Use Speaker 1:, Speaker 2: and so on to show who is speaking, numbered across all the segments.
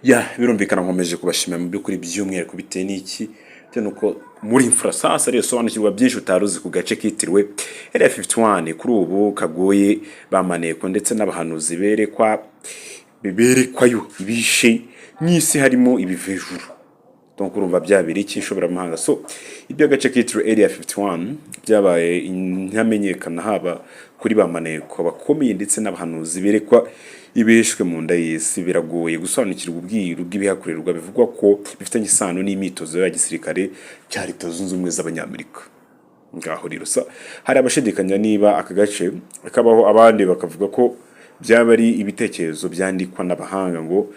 Speaker 1: Ya birumvikana nkomeje kubashimira mu by'ukuri by'umwihariko bitewe n'iki nuko muri infrasansa rero sobanukirwa byinshi utaruzi ku gace kitiriwe Area 51 kuri ubu kagoye bamaneko ndetse n'abahanuzi berekwayo ibishe n'isi harimo ibivejuru. Donc urumva byabiri cyishobora mahanga. So ibyo gace kitiriwe Area 51 byabaye intamenyekana haba kuri bamaneko bakomeye ndetse n'abahanuzi berekwa ibeshwe mu nda y'isi. Biragoye gusobanukirwa ubwiru bw'ibihakorerwa bivugwa ko bifitanye isano n'imitozo ya gisirikare cya Leta Zunze Ubumwe z'Abanyamerika. Ngaho rero hari abashidikanya niba aka gace kabaho, abandi bakavuga ko byaba ari ibitekerezo byandikwa n'abahanga ngo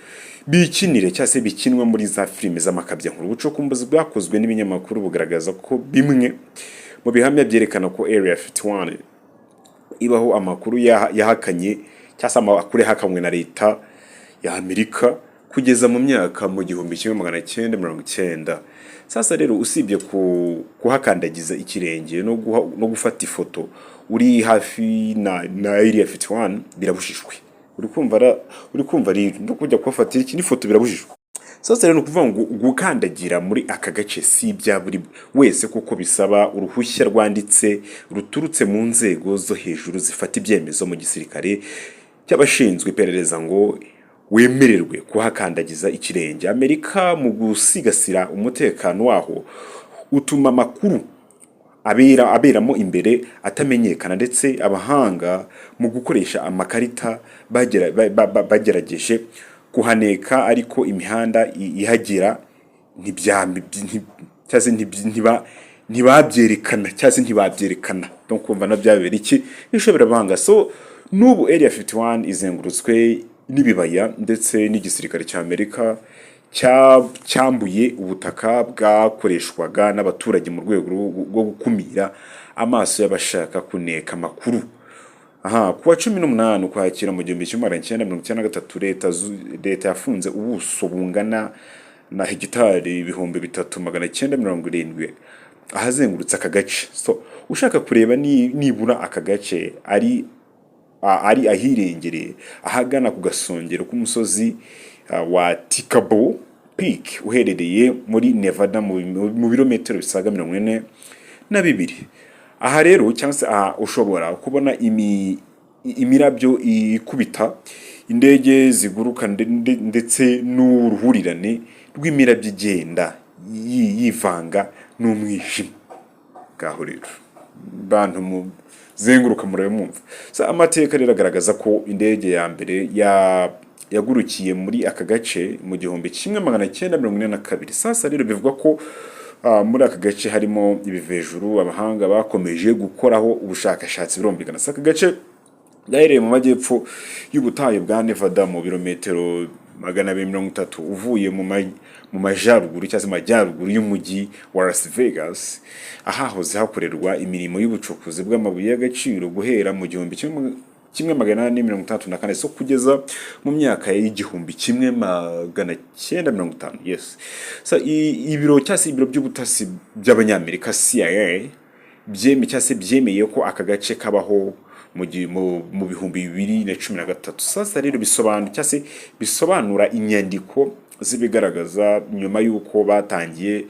Speaker 1: bikinire cyangwa se bikinwa muri za filime z'amakabya nkuru. Ubucukumbuzi bwakozwe n'ibinyamakuru bugaragaza ko bimwe mu bihamya byerekana ko Area 51 ibaho amakuru yahakanye cyangwa se amakuru yahakamwe na Leta ya Amerika kugeza mu myaka mu 1990. Sasa rero usibye kuhakandagiza ikirenge no gufata ifoto uri hafi na Area 51 birabujijwe. Uri kumva rero no kujya kufatira iki n'ifoto birabujijwe. Sasa rero kuvuga ngo gukandagira muri aka gace si bya buri wese kuko bisaba uruhushya rwanditse ruturutse mu nzego zo hejuru zifata ibyemezo mu gisirikare cy'abashinzwe iperereza ngo wemererwe kuhakandagiza ikirenge. Amerika mu gusigasira umutekano waho utuma makuru aberamo imbere atamenyekana, ndetse abahanga mu gukoresha amakarita bagerageje kuhaneka ariko imihanda ihagera ntibabyerekana. Donc kumva na byabera iki ishobora banga. So n'ubu Area 51 izengurutswe n'ibibaya ndetse n'igisirikare cya Amerika cyambuye ubutaka bwakoreshwaga n'abaturage mu rwego rwo gukumira amaso y'abashaka kuneka makuru. Kuwa 18 Ukwakira mu 1993 leta yafunze ubuso bungana na hegitari 3970 ahazengurutse aka gace. So ushaka kureba nibura aka gace ari ahirengereye ahagana ku gasongero k'umusozi wa Tikabo Peak uherereye muri Nevada mu birometero bisaga 42. Aha rero cyangwa se ushobora kubona imirabyo ikubita, indege ziguruka ndetse n'uruhurirane rw'imirabyo igenda yivanga n'umwijima. Ngaho rero bantu mu zenguruka murabe mwumva. Amateka rero agaragaza ko indege ya mbere yagurukiye muri aka gace mu 1942. Sasa rero bivuga ko muri aka gace harimo ibivejuru abahanga bakomeje gukoraho ubushakashatsi birumvikana. Aka gace gaherereye mu majyepfo y'ubutayu bwa Nevada mu birometero 230 uvuye mu majyaruguru cyangwa se majyaruguru y'umujyi wa Las Vegas, ahahoze hakorerwa imirimo y'ubucukuzi bw'amabuye y'agaciro guhera mu 1864 so kugeza mu myaka y'1950. Yes. Ibiro cyase ibiro by'ubutasi by'Abanyamerika CIA byemeye ko aka gace kabaho mu 2013. Sasa rero bisobanura inyandiko zibigaragaza nyuma y'uko batangiye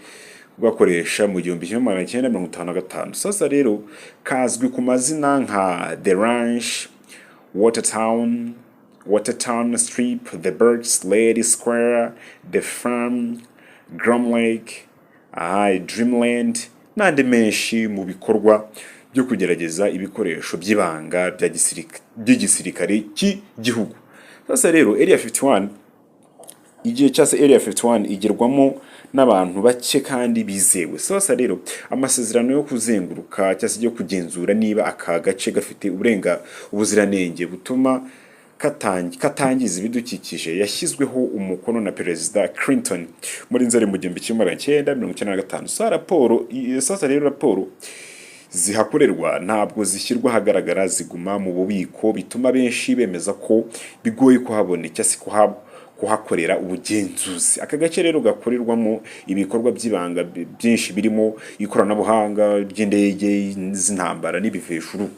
Speaker 1: bakoresha mu 1955. Sasa rero kazwi ku mazina nka The Ranch, Watertown Strip, The Birds, Lady Square, The Farm, Graham Lake, Dreamland n'andi menshi mu bikorwa byo kugerageza ibikoresho by'ibanga by'igisirikare cy'igihugu. Sasa rero Area 51 igihe cyase Area 51 igerwamo n'abantu bake kandi bizewe. Sasa rero amasezerano yo kuzenguruka cyase yo kugenzura niba aka gace gafite ubuziranenge butuma katangiza ibidukikije yashyizweho umukono na Perezida Clinton muri Nzeri mu 1995. Sasa rero raporo zihakorerwa ntabwo zishyirwa hagaragara, ziguma mu bubiko, bituma benshi bemeza ko bigoye kuhabona cyase kuhakorera ubugenzuzi. Aka gace rero gakorerwamo ibikorwa by'ibanga byinshi birimo ikoranabuhanga ry'indege z'intambara n'ibivejuru.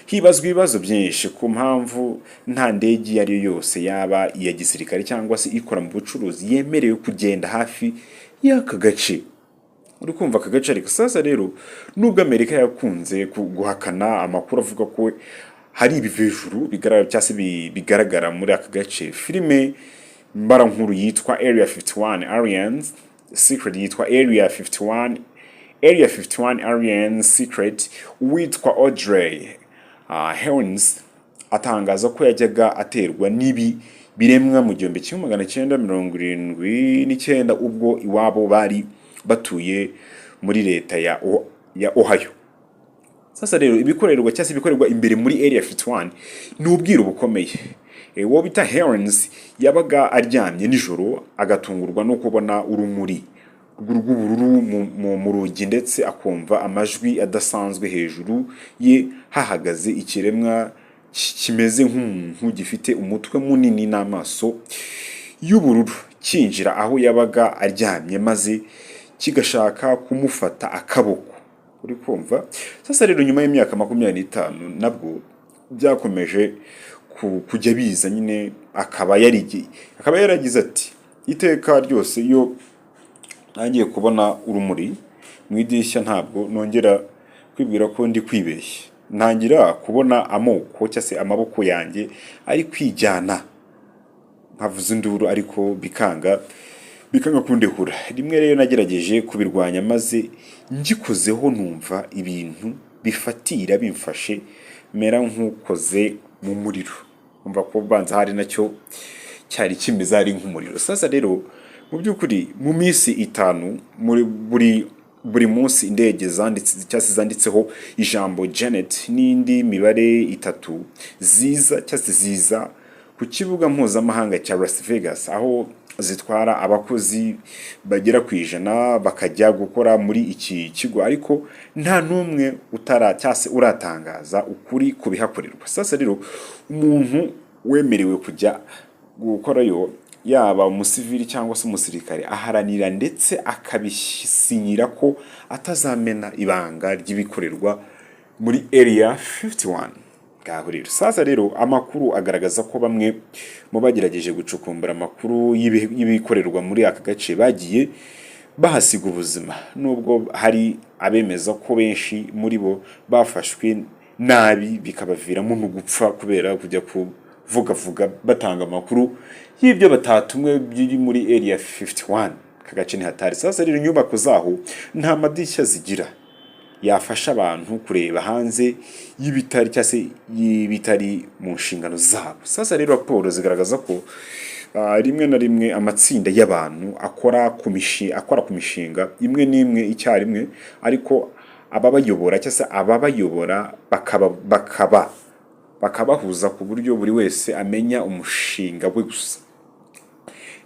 Speaker 1: hibazwa ibibazo byinshi ku mpamvu nta ndege iyo ari yo yose yaba iya gisirikare cyangwa se ikora mu bucuruzi yemerewe kugenda hafi y'aka gace. Uri kumva aka gace ariko sasa rero nubwo Amerika yakunze guhakana amakuru avuga ko hari ibivejuru bigaragara muri aka gace, filime mbarankuru yitwa Area 51 Arians Secret yitwa Area 51 Arian Secret witwa Audrey Hepburn atangaza ko yajyaga aterwa n'ibi biremwa mu 1979 ubwo iwabo bari batuye muri leta ya Ohio. Sasa rero ibikorerwa cyase bikorerwa imbere muri Area 51 ni ubwiro bukomeye. Wo bita Herons yabaga aryamye nijoro agatungurwa no kubona urumuri rw'ubururu mu rugi ndetse akumva amajwi adasanzwe hejuru ye hahagaze ikiremwa kimeze nk'umuntu gifite umutwe munini n'amaso y'ubururu kinjira aho yabaga aryamye maze kigashaka kumufata akaboko. Uri kumva sasa rero nyuma y'imyaka 25 nabwo byakomeje kujya biza nyine akaba yaragize ati iteka ryose iyo nangiye kubona urumuri mu idirishya ntabwo nongera kwibwira ko ndi kwibeshya, ntangira kubona amoko cyase amaboko yanjye ari kwijyana nkavuza induru ariko bikanga kundehura. Rimwe rero nagerageje kubirwanya maze ngikozeho numva ibintu bifatira bimfashe mera nk'ukoze mu muriro, umva ko banza hari nacyo cyari kimeze ari nk'umuriro. Sasa rero mu byukuri mu minsi 5 muri buri munsi indege zanditseho ijambo Janet n'indi mibare 3 ziza ku kibuga mpuzamahanga cya Las Vegas aho zitwara abakozi bagera ku 100 bakajya gukora muri iki kigo, ariko nta numwe uratangaza ukuri kubihakorerwa. Sasa rero umuntu wemerewe kujya gukorayo yaba umusivili cyangwa se umusirikare aharanira ndetse akabisinyira ko atazamena ibanga ry'ibikorerwa muri Area 51. Sasa rero amakuru agaragaza ko bamwe mu bagerageje gucukumbura amakuru y'ibikorerwa muri aka gace bagiye bahasiga ubuzima, nubwo hari abemeza ko benshi muri bo bafashwe nabi bikabaviramo no gupfa kubera kujya kuvuga batanga amakuru y'ibyo batatumwe biri muri Area 51. Kagace ni hatari. Sasa rero inyubako zaho nta madirishya zigira yafasha abantu kureba hanze y'ibitari mu nshingano zabo. Sasa rero raporo zigaragaza ko rimwe na rimwe amatsinda y'abantu akora ku mishinga imwe n'imwe icyarimwe, ariko ababayobora bakabahuza ku buryo buri wese amenya umushinga we gusa.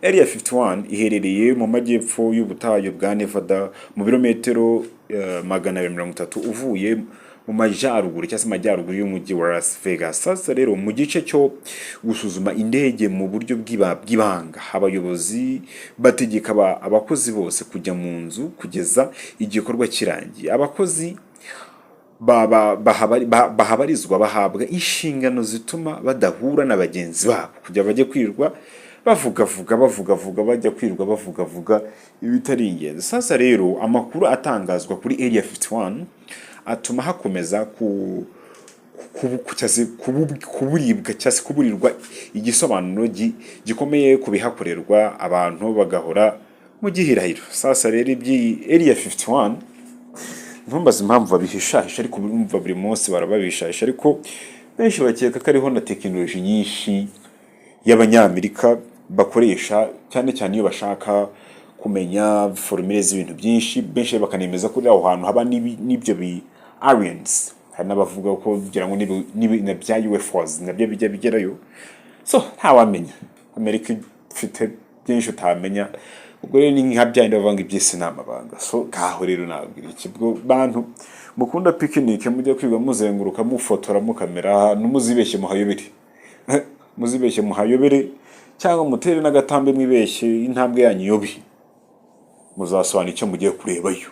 Speaker 1: Area 51 iherereye mu majyepfo y'ubutayu bwa Nevada mu birometero 230 uvuye mu majyaruguru y'umujyi wa Las Vegas. Sasa rero mu gice cyo gusuzuma indege mu buryo bw'ibanga, abayobozi bategeka abakozi bose kujya mu nzu kugeza igikorwa kirangiye. Abakozi bahabarizwa bahabwa inshingano zituma badahura na bagenzi babo kujya bajye kwirirwa bavuga bajya kwirirwa bavuga ibitari ingenzi. Sasa rero amakuru atangazwa kuri Area 51 atuma hakomeza kuburirwa igisobanuro gikomeye kubihakorerwa, abantu bagahora mu gihirahiro. Sasa rero iby'iyi Area 51 ntumbaze impamvu babihishahisha, ariko bumva buri munsi barababishahisha, ariko benshi bakeka ko ariho na tekinoloji nyinshi y'Abanyamerika bakoresha cyane iyo bashaka kumenya formule z'ibintu byinshi. Benshi bakanemeza ko aho hantu haba n'ibyo aliens, hari n'abavuga ko kugira ngo na bya UFOs nabyo bijya bigerayo. So ntawamenya, Amerika ifite byinshi utamenya, ubwo rero ni nka byandi bavanga iby'isi n'amabanga. So kaho rero nabwira ikibwo bantu mukunda picnic mujya kwiga muzenguruka mufotora mu kamera numuzibeshye muhayobere cyangwa mutere n'agatambe mwibeshye intambwe yanyu yobi muzasobanura icyo mugiye kurebayo.